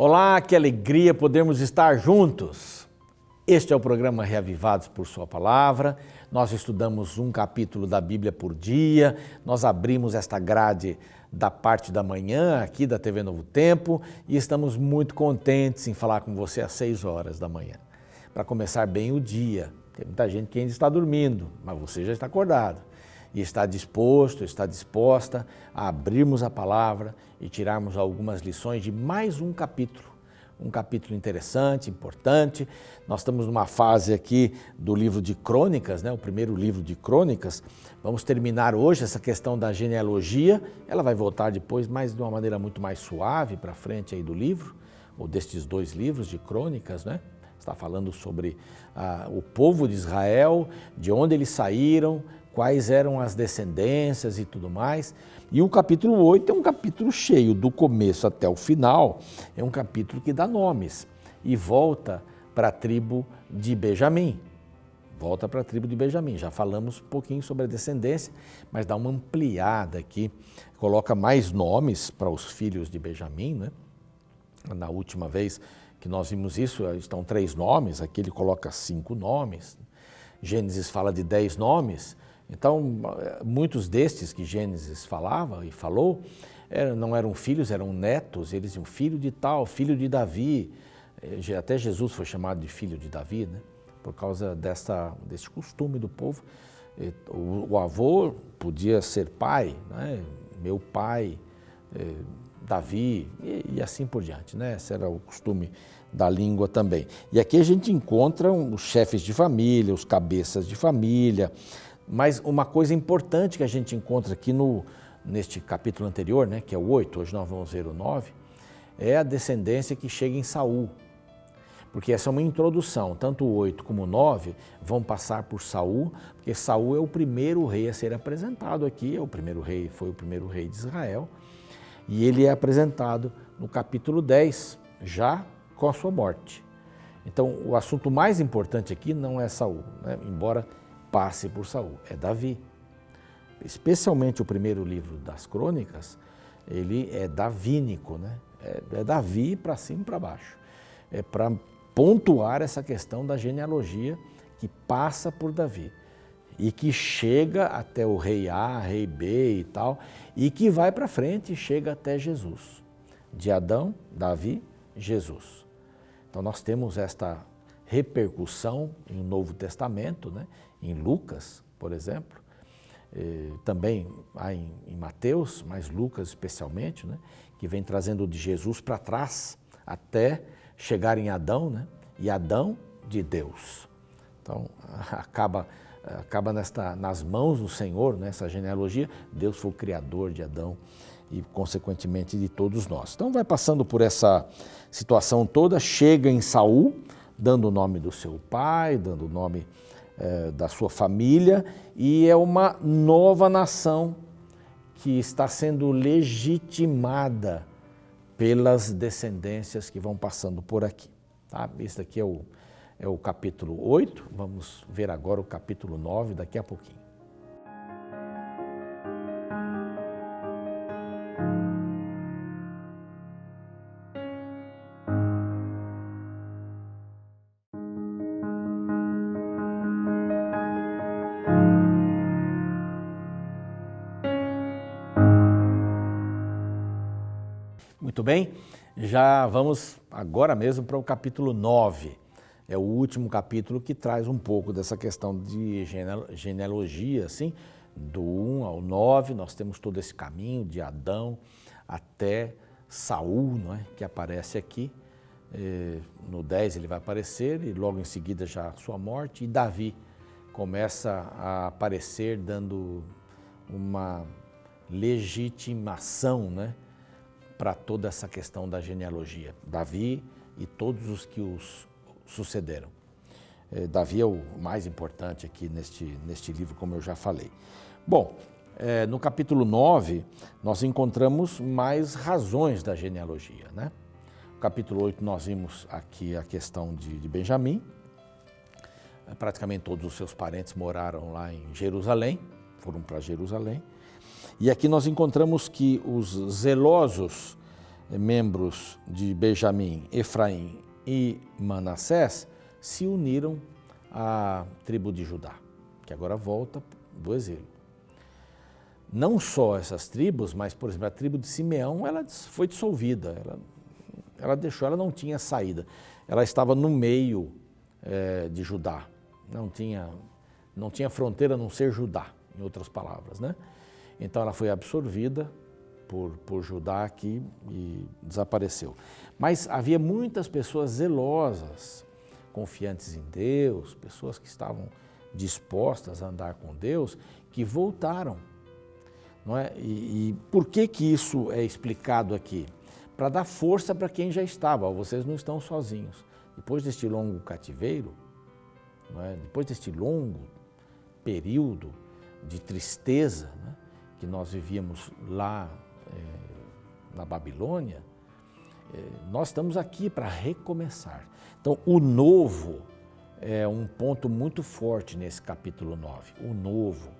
Olá, que alegria podermos estar juntos. Este é o programa Reavivados por Sua Palavra. Nós estudamos um capítulo da Bíblia por dia. Nós abrimos esta grade da parte da manhã aqui da TV Novo Tempo e estamos muito contentes em falar com você às 6 horas da manhã, para começar bem o dia. Tem muita gente que ainda está dormindo, mas você já está acordado e está disposto, está disposta a abrirmos a palavra e tirarmos algumas lições de mais um capítulo interessante, importante. Nós estamos numa fase aqui do livro de Crônicas, o primeiro livro de Crônicas. Vamos terminar hoje essa questão da genealogia. Ela vai voltar depois, mas de uma maneira muito mais suave para frente aí do livro, ou destes 2 livros de Crônicas, Está falando sobre o povo de Israel, de onde eles saíram, quais eram as descendências e tudo mais. E o capítulo 8 é um capítulo cheio, do começo até o final, é um capítulo que dá nomes e volta para a tribo de Benjamim. Já falamos um pouquinho sobre a descendência, mas dá uma ampliada aqui, coloca mais nomes para os filhos de Benjamim, Na última vez que nós vimos isso, estão 3 nomes, aqui ele coloca 5 nomes. Gênesis fala de 10 nomes. Então, muitos destes que Gênesis falava e falou, não eram filhos, eram netos. Eles diziam filho de tal, filho de Davi. Até Jesus foi chamado de filho de Davi, por causa desse costume do povo. O avô podia ser pai, meu pai, Davi e assim por diante, Esse era o costume da língua também. E aqui a gente encontra os chefes de família, os cabeças de família. Mas uma coisa importante que a gente encontra aqui neste capítulo anterior, que é o 8, hoje nós vamos ver o 9, é a descendência que chega em Saul. Porque essa é uma introdução, tanto o 8 como o 9 vão passar por Saul, porque Saul é o primeiro rei a ser apresentado aqui, foi o primeiro rei de Israel, e ele é apresentado no capítulo 10, já com a sua morte. Então, o assunto mais importante aqui não é Saul, embora passe por Saul, é Davi. Especialmente o primeiro livro das Crônicas, ele é davínico, É Davi para cima e para baixo. É para pontuar essa questão da genealogia que passa por Davi e que chega até o rei A, rei B e tal, e que vai para frente e chega até Jesus. De Adão, Davi, Jesus. Então nós temos esta repercussão no Novo Testamento, em Lucas, por exemplo, também há em Mateus, mas Lucas especialmente, que vem trazendo de Jesus para trás até chegar em Adão, e Adão de Deus. Então acaba nas mãos do Senhor, nessa genealogia. Deus foi o criador de Adão e consequentemente de todos nós. Então vai passando por essa situação toda, chega em Saul, dando o nome do seu pai, dando o nome da sua família, e é uma nova nação que está sendo legitimada pelas descendências que vão passando por aqui. Esse aqui é o capítulo 8, vamos ver agora o capítulo 9 daqui a pouquinho. Muito bem, já vamos agora mesmo para o capítulo 9. É o último capítulo que traz um pouco dessa questão de genealogia, assim, do 1 ao 9, nós temos todo esse caminho de Adão até Saul, que aparece aqui. No 10 ele vai aparecer e logo em seguida já a sua morte, e Davi começa a aparecer dando uma legitimação, para toda essa questão da genealogia. Davi e todos os que os sucederam. Davi é o mais importante aqui neste livro, como eu já falei. Bom, no capítulo 9, nós encontramos mais razões da genealogia, No capítulo 8, nós vimos aqui a questão de Benjamim. Praticamente todos os seus parentes moraram lá em Jerusalém, foram para Jerusalém. E aqui nós encontramos que os zelosos membros de Benjamim, Efraim e Manassés se uniram à tribo de Judá, que agora volta do exílio. Não só essas tribos, mas, por exemplo, a tribo de Simeão, ela foi dissolvida, ela não tinha saída, ela estava no meio de Judá, não tinha fronteira a não ser Judá, em outras palavras, né? Então ela foi absorvida por Judá aqui e desapareceu. Mas havia muitas pessoas zelosas, confiantes em Deus, pessoas que estavam dispostas a andar com Deus, que voltaram. Não é? E por que isso é explicado aqui? Para dar força para quem já estava. Vocês não estão sozinhos. Depois deste longo cativeiro, não é? Depois deste longo período de tristeza, né, que nós vivíamos lá na Babilônia, nós estamos aqui para recomeçar. Então, o novo é um ponto muito forte nesse capítulo 9, o novo.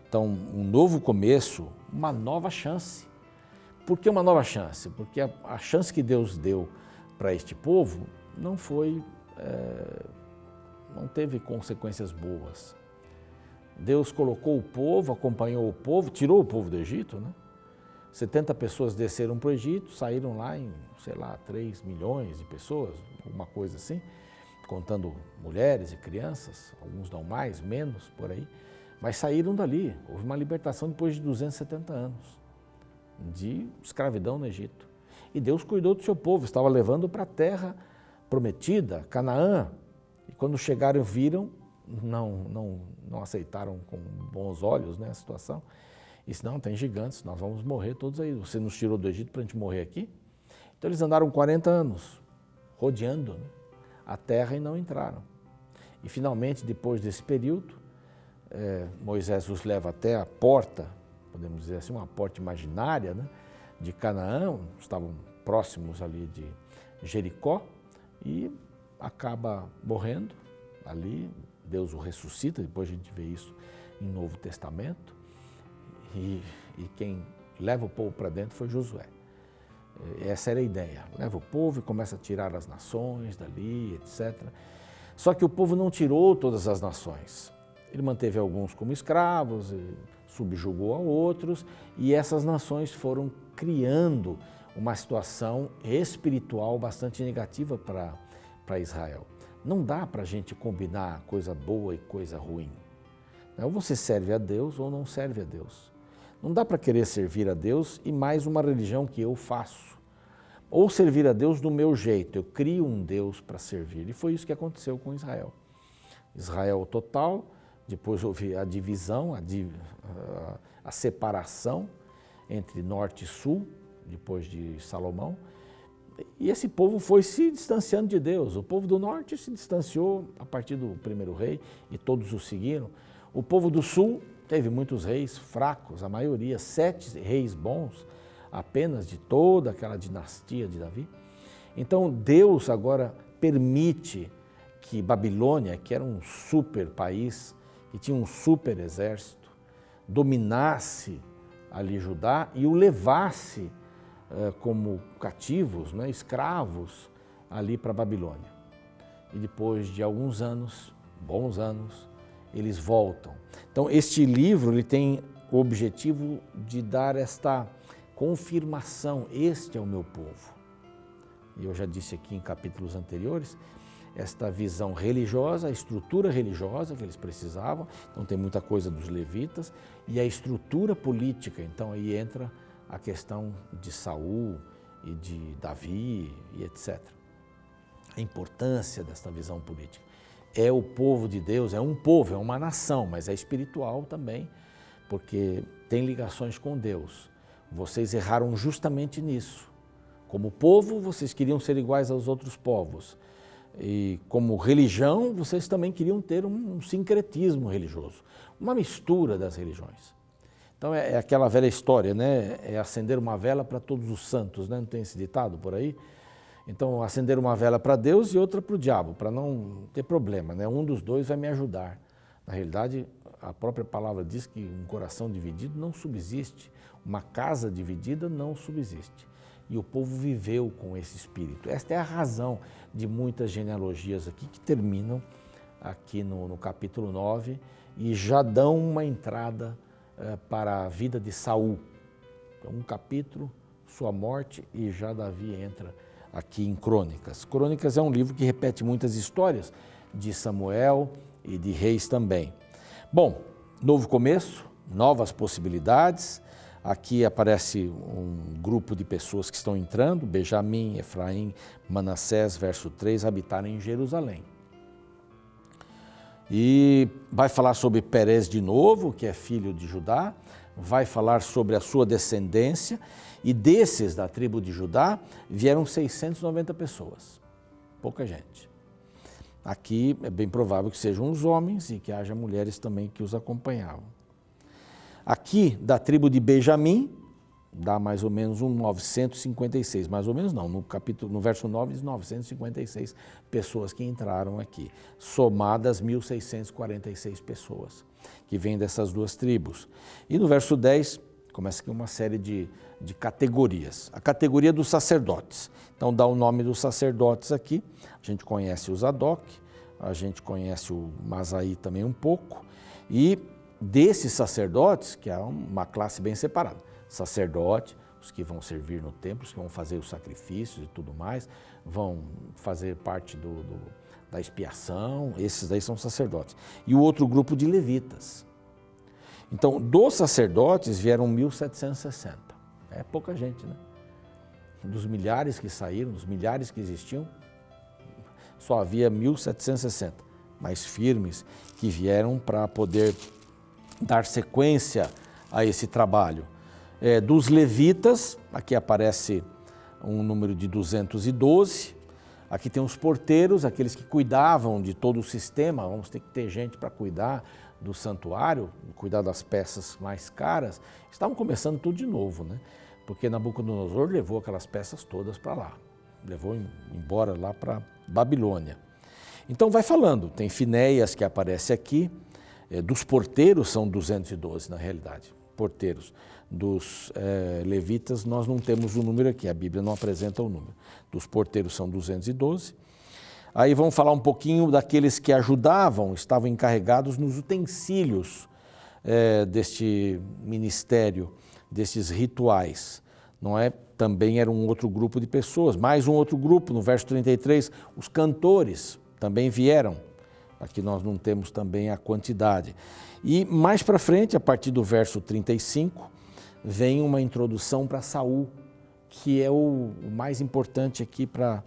Então, um novo começo, uma nova chance. Por que uma nova chance? Porque a chance que Deus deu para este povo não teve consequências boas. Deus colocou o povo, acompanhou o povo, tirou o povo do Egito, né? 70 pessoas desceram para o Egito, saíram lá em, 3 milhões de pessoas, alguma coisa assim, contando mulheres e crianças, alguns não mais, menos, por aí, mas saíram dali. Houve uma libertação depois de 270 anos de escravidão no Egito. E Deus cuidou do seu povo, estava levando para a terra prometida, Canaã, e quando chegaram viram, não aceitaram com bons olhos, né, a situação. E disse, não, tem gigantes, nós vamos morrer todos aí. Você nos tirou do Egito para a gente morrer aqui? Então eles andaram 40 anos, rodeando, né, a terra e não entraram. E finalmente, depois desse período, Moisés os leva até a porta, podemos dizer assim, uma porta imaginária, né, de Canaã, estavam próximos ali de Jericó, e acaba morrendo ali. Deus o ressuscita, depois a gente vê isso em Novo Testamento, e quem leva o povo para dentro foi Josué. Essa era a ideia, leva o povo e começa a tirar as nações dali, etc. Só que o povo não tirou todas as nações, ele manteve alguns como escravos, subjugou a outros, e essas nações foram criando uma situação espiritual bastante negativa para Israel. Não dá para a gente combinar coisa boa e coisa ruim. Ou você serve a Deus ou não serve a Deus. Não dá para querer servir a Deus e mais uma religião que eu faço. Ou servir a Deus do meu jeito, eu crio um Deus para servir. E foi isso que aconteceu com Israel. Israel total, depois houve a divisão, a separação entre norte e sul, depois de Salomão. E esse povo foi se distanciando de Deus. O povo do norte se distanciou a partir do primeiro rei e todos o seguiram. O povo do sul teve muitos reis fracos, a maioria, 7 reis bons, apenas de toda aquela dinastia de Davi. Então Deus agora permite que Babilônia, que era um super país, que tinha um super exército, dominasse ali Judá e o levasse como cativos, né, escravos, ali para a Babilônia. E depois de alguns anos, bons anos, eles voltam. Então, este livro ele tem o objetivo de dar esta confirmação, este é o meu povo. E eu já disse aqui em capítulos anteriores, esta visão religiosa, a estrutura religiosa que eles precisavam, então tem muita coisa dos levitas, e a estrutura política, então aí entra a questão de Saul e de Davi e etc. A importância desta visão política. É o povo de Deus, é um povo, é uma nação, mas é espiritual também, porque tem ligações com Deus. Vocês erraram justamente nisso. Como povo, vocês queriam ser iguais aos outros povos. E como religião, vocês também queriam ter um sincretismo religioso, uma mistura das religiões. Então é aquela velha história, né? É acender uma vela para todos os santos, né? Não tem esse ditado por aí? Então acender uma vela para Deus e outra para o diabo, para não ter problema, né? Um dos dois vai me ajudar. Na realidade, a própria palavra diz que um coração dividido não subsiste, uma casa dividida não subsiste. e o povo viveu com esse espírito. Esta é a razão de muitas genealogias aqui que terminam aqui no capítulo 9 e já dão uma entrada para a vida de Saul. Então, um capítulo, sua morte, e já Davi entra aqui em Crônicas. Crônicas é um livro que repete muitas histórias de Samuel e de reis também. Bom, novo começo, novas possibilidades. Aqui aparece um grupo de pessoas que estão entrando, Benjamim, Efraim, Manassés, verso 3, habitaram em Jerusalém. E vai falar sobre Perez de novo, que é filho de Judá, vai falar sobre a sua descendência, e desses da tribo de Judá vieram 690 pessoas, pouca gente. Aqui é bem provável que sejam os homens e que haja mulheres também que os acompanhavam. Aqui, da tribo de Benjamim, dá mais ou menos 956, mais ou menos não, no verso 9 diz 956 pessoas que entraram aqui, somadas 1.646 pessoas, que vêm dessas duas tribos. E no verso 10, começa aqui uma série de categorias. A categoria dos sacerdotes, então dá o nome dos sacerdotes aqui, a gente conhece o Zadok, a gente conhece o Masaí também um pouco, e desses sacerdotes, que é uma classe bem separada, sacerdote, os que vão servir no templo, os que vão fazer os sacrifícios e tudo mais, vão fazer parte da expiação, esses daí são sacerdotes. E o outro grupo de levitas. Então, dos sacerdotes vieram 1.760, é pouca gente, né? Dos milhares que saíram, dos milhares que existiam, só havia 1.760, mais firmes, que vieram para poder dar sequência a esse trabalho. Dos levitas, aqui aparece um número de 212, aqui tem os porteiros, aqueles que cuidavam de todo o sistema, vamos ter que ter gente para cuidar do santuário, cuidar das peças mais caras. Estavam começando tudo de novo, né? Porque Nabucodonosor levou aquelas peças todas para lá, levou embora lá para Babilônia. Então vai falando, tem Finéias que aparece aqui, dos porteiros são 212 na realidade, porteiros. Dos levitas nós não temos o número aqui, a Bíblia não apresenta o número. Dos porteiros são 212. Aí vamos falar um pouquinho daqueles que ajudavam, estavam encarregados nos utensílios deste ministério, desses rituais. Não é? Também era um outro grupo de pessoas, mais um outro grupo, no verso 33, os cantores também vieram. Aqui nós não temos também a quantidade. E mais para frente, a partir do verso 35, vem uma introdução para Saul, que é o mais importante aqui para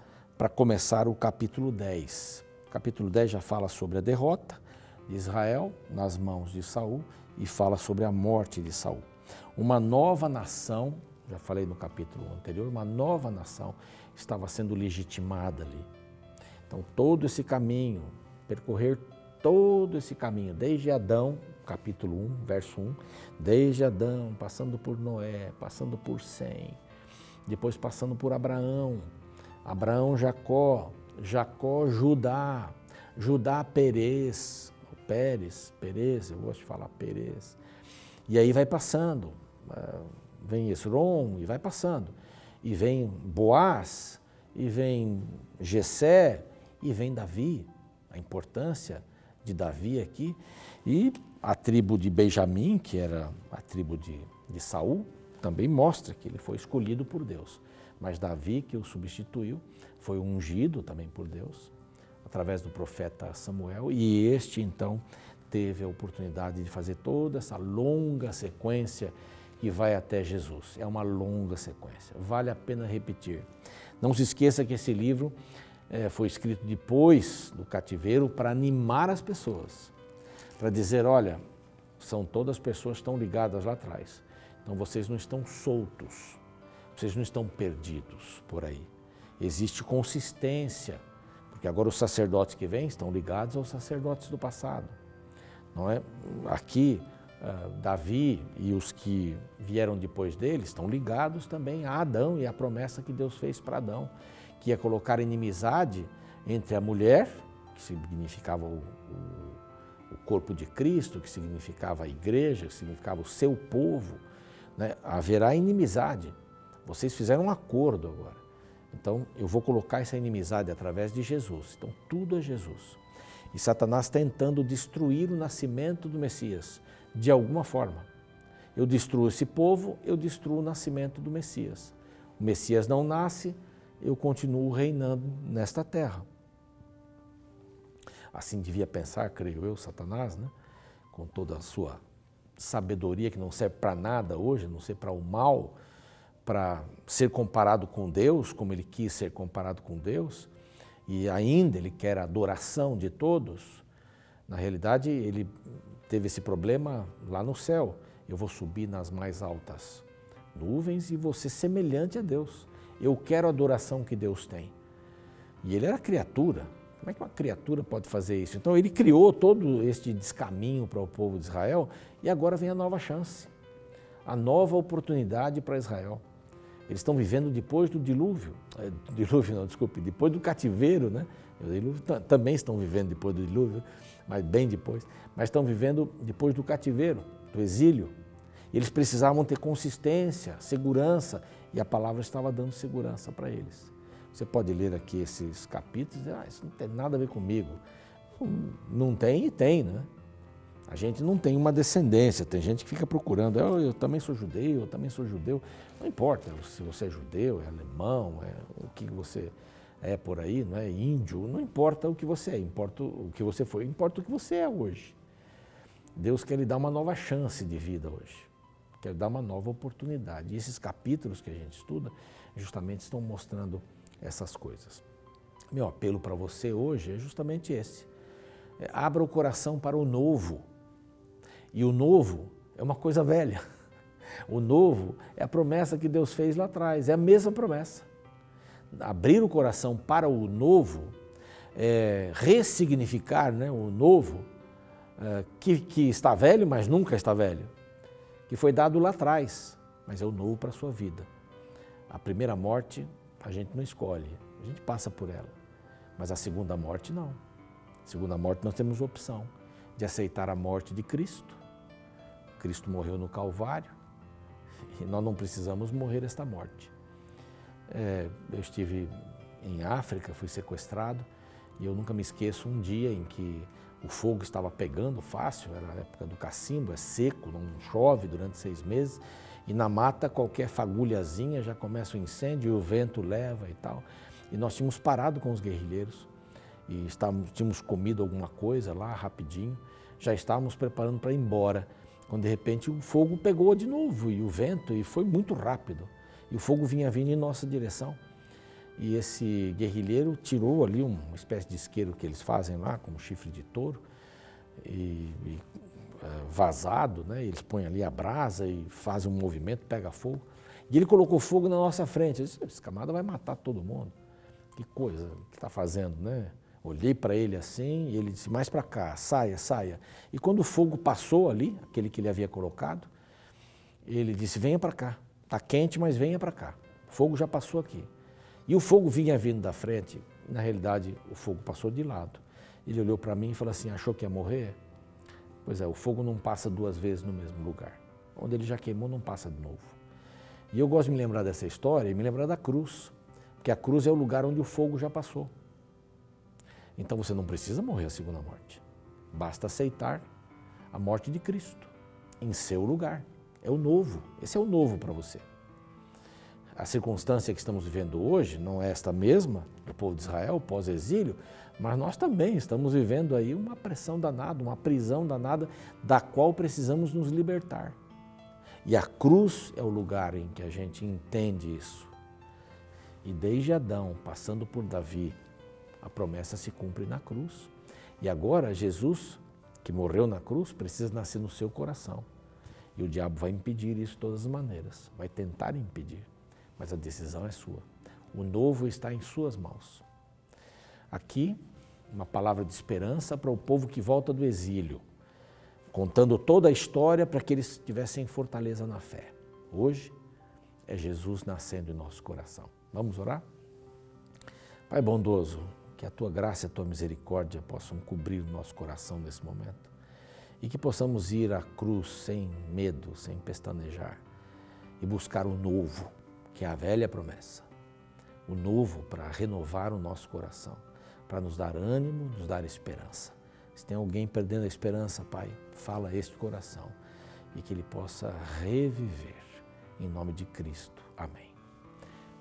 começar o capítulo 10. O capítulo 10 já fala sobre a derrota de Israel nas mãos de Saul e fala sobre a morte de Saul. Uma nova nação, já falei no capítulo anterior, uma nova nação estava sendo legitimada ali. Então todo esse caminho, percorrer todo esse caminho, desde Adão, capítulo 1, verso 1, desde Adão, passando por Noé, passando por Sem, depois passando por Abraão, Jacó, Judá, Perez, eu gosto de falar Perez, e aí vai passando, vem Esrom e vai passando, e vem Boaz, e vem Jessé, e vem Davi, a importância de Davi aqui, e a tribo de Benjamim, que era a tribo de Saul, também mostra que ele foi escolhido por Deus. Mas Davi, que o substituiu, foi ungido também por Deus, através do profeta Samuel, e este então teve a oportunidade de fazer toda essa longa sequência que vai até Jesus. É uma longa sequência, vale a pena repetir. Não se esqueça que esse livro foi escrito depois do cativeiro para animar as pessoas, para dizer, olha, são todas pessoas que estão ligadas lá atrás, então vocês não estão soltos, vocês não estão perdidos por aí. Existe consistência, porque agora os sacerdotes que vêm estão ligados aos sacerdotes do passado, não é? Aqui, Davi e os que vieram depois dele estão ligados também a Adão e a promessa que Deus fez para Adão, que ia colocar inimizade entre a mulher, que significava o corpo de Cristo, que significava a igreja, que significava o seu povo, né? Haverá inimizade Vocês fizeram um acordo agora. Então, eu vou colocar essa inimizade através de Jesus. Então, tudo é Jesus. E Satanás tentando destruir o nascimento do Messias, de alguma forma. Eu destruo esse povo, eu destruo o nascimento do Messias. O Messias não nasce, eu continuo reinando nesta terra. Assim devia pensar, creio eu, Satanás, né? Com toda a sua sabedoria que não serve para nada hoje, não serve para o mal, para ser comparado com Deus, como ele quis ser comparado com Deus, e ainda ele quer a adoração de todos. Na realidade, ele teve esse problema lá no céu. Eu vou subir nas mais altas nuvens e vou ser semelhante a Deus. Eu quero a adoração que Deus tem. E ele era criatura. Como é que uma criatura pode fazer isso? Então ele criou todo este descaminho para o povo de Israel e agora vem a nova chance, a nova oportunidade para Israel. Eles estão vivendo depois do dilúvio, depois do cativeiro, né? O dilúvio também estão vivendo depois do dilúvio, mas bem depois. Mas estão vivendo depois do cativeiro, do exílio. Eles precisavam ter consistência, segurança, e a palavra estava dando segurança para eles. Você pode ler aqui esses capítulos e dizer, isso não tem nada a ver comigo. Não tem e tem, né? A gente não tem uma descendência, tem gente que fica procurando, eu também sou judeu, eu também sou judeu. Não importa se você é judeu, é alemão, é o que você é por aí, não é índio, não importa o que você é, importa o que você foi, importa o que você é hoje. Deus quer lhe dar uma nova chance de vida hoje, quer lhe dar uma nova oportunidade. E esses capítulos que a gente estuda justamente estão mostrando essas coisas. Meu apelo para você hoje é justamente esse. Abra o coração para o novo. E o novo é uma coisa velha. O novo é a promessa que Deus fez lá atrás, é a mesma promessa. Abrir o coração para o novo, ressignificar, né, o novo, que está velho, mas nunca está velho, que foi dado lá atrás, mas é o novo para a sua vida. A primeira morte a gente não escolhe, a gente passa por ela, mas a segunda morte não. A segunda morte nós temos a opção de aceitar a morte de Cristo. Cristo morreu no Calvário e nós não precisamos morrer esta morte. Eu estive em África, fui sequestrado e eu nunca me esqueço um dia em que o fogo estava pegando fácil, era a época do cacimbo, é seco, não chove durante 6 meses e na mata qualquer fagulhazinha já começa o incêndio e o vento leva e tal. E nós tínhamos parado com os guerrilheiros e tínhamos comido alguma coisa lá rapidinho, já estávamos preparando para ir embora, quando de repente o fogo pegou de novo e o vento, e foi muito rápido, e o fogo vinha vindo em nossa direção. E esse guerrilheiro tirou ali uma espécie de isqueiro que eles fazem lá, com chifre de touro, vazado, né? Eles põem ali a brasa e fazem um movimento, pega fogo, e ele colocou fogo na nossa frente. Eu disse, esse camarada vai matar todo mundo, que coisa que está fazendo, né? Olhei para ele assim e ele disse, mais para cá, saia, saia. E quando o fogo passou ali, aquele que ele havia colocado, ele disse, venha para cá, está quente, mas venha para cá, o fogo já passou aqui. E o fogo vinha vindo da frente, na realidade o fogo passou de lado. Ele olhou para mim e falou assim, achou que ia morrer? Pois é, o fogo não passa 2 vezes no mesmo lugar. Onde ele já queimou, não passa de novo. E eu gosto de me lembrar dessa história e me lembrar da cruz, porque a cruz é o lugar onde o fogo já passou. Então você não precisa morrer a segunda morte. Basta aceitar a morte de Cristo em seu lugar. É o novo. Esse é o novo para você. A circunstância que estamos vivendo hoje não é esta mesma do povo de Israel, pós-exílio, mas nós também estamos vivendo aí uma pressão danada, uma prisão danada, da qual precisamos nos libertar. E a cruz é o lugar em que a gente entende isso. E desde Adão, passando por Davi, a promessa se cumpre na cruz. E agora Jesus, que morreu na cruz, precisa nascer no seu coração. E o diabo vai impedir isso de todas as maneiras, vai tentar impedir, mas a decisão é sua. O novo está em suas mãos. Aqui, uma palavra de esperança para o povo que volta do exílio, contando toda a história para que eles tivessem fortaleza na fé. Hoje é Jesus nascendo em nosso coração. Vamos orar? Pai bondoso, que a Tua graça e a Tua misericórdia possam cobrir o nosso coração nesse momento e que possamos ir à cruz sem medo, sem pestanejar e buscar o novo que é a velha promessa, o novo para renovar o nosso coração, para nos dar ânimo, nos dar esperança. Se tem alguém perdendo a esperança, Pai, fala a este coração e que ele possa reviver, em nome de Cristo. Amém.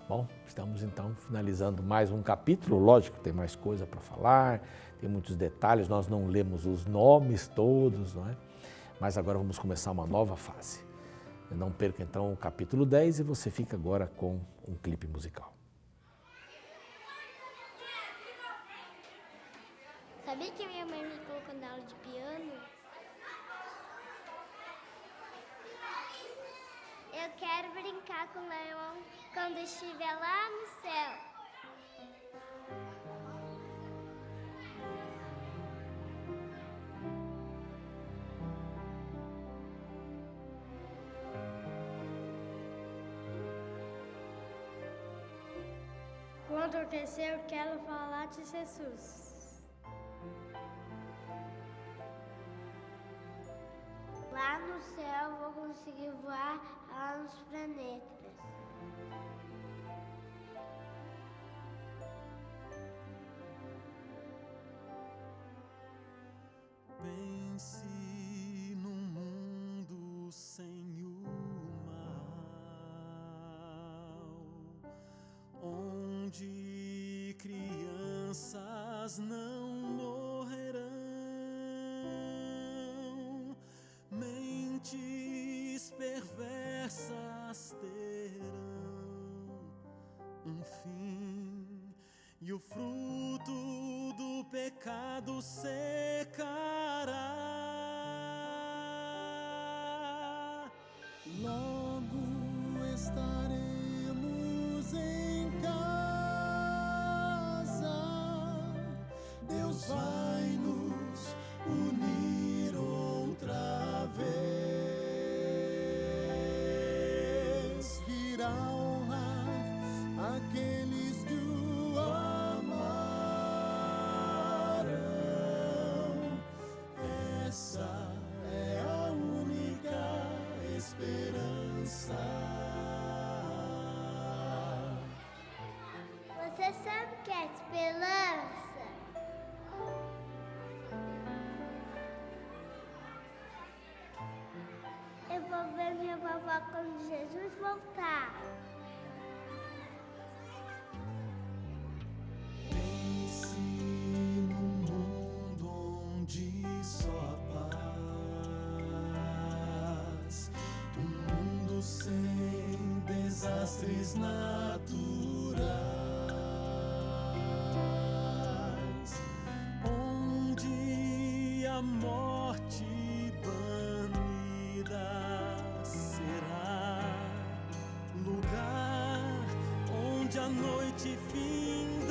Bom, estamos então finalizando mais um capítulo, lógico, tem mais coisa para falar, tem muitos detalhes, nós não lemos os nomes todos, não é? Mas agora vamos começar uma nova fase. Não perca então o capítulo 10 e você fica agora com um clipe musical. Sabia que minha mãe me colocou na aula de piano? Eu quero brincar com o leão quando estiver lá no céu. Quando eu crescer, eu quero falar de Jesus. Lá no céu eu vou conseguir voar lá nos planetas. Pense num mundo sem o mal, onde crianças não morrerão, mentes perversas terão um fim, e o fruto do pecado secará. Logo estaremos em casa, Deus vai nos unir outra vez, virá honrar aqueles que o amarão. Essa é a única esperança. Você sabe o que é esperança? Eu vou ver minha vovó quando Jesus voltar. Pense num mundo onde só a paz, um mundo sem desastres naturais, onde a morte banida será, lugar onde a noite findará.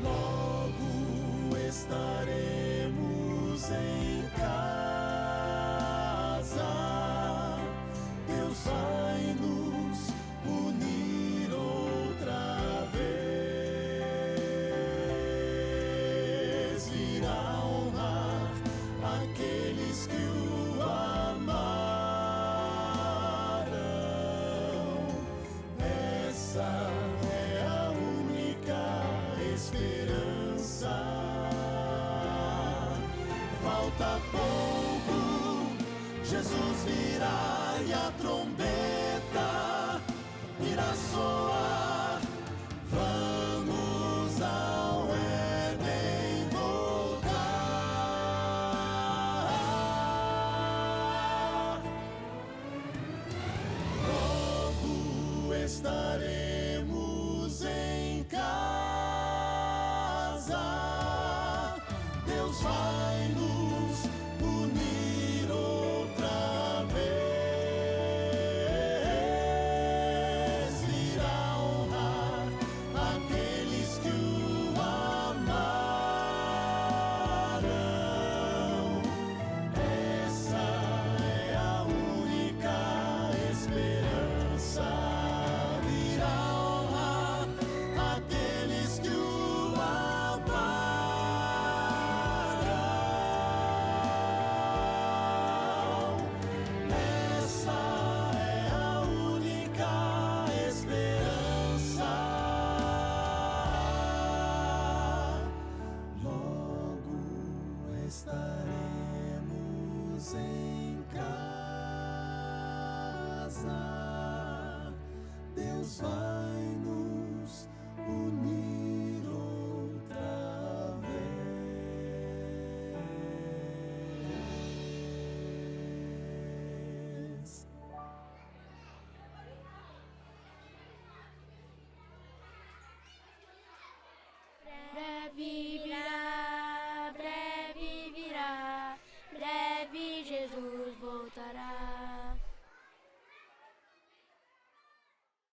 Logo estaremos em casa, Deus vai nos unir outra vez, virá honrar aqueles que o amarão. Essa é a única esperança. Falta pouco, Jesus virá e a trombeta irá soar. Vamos ao Éden voltar. Logo estaremos em casa, Deus vai nos unir outra vez, virá honrar aqueles que o amarão. Essa é a única esperança. Virá Deus vai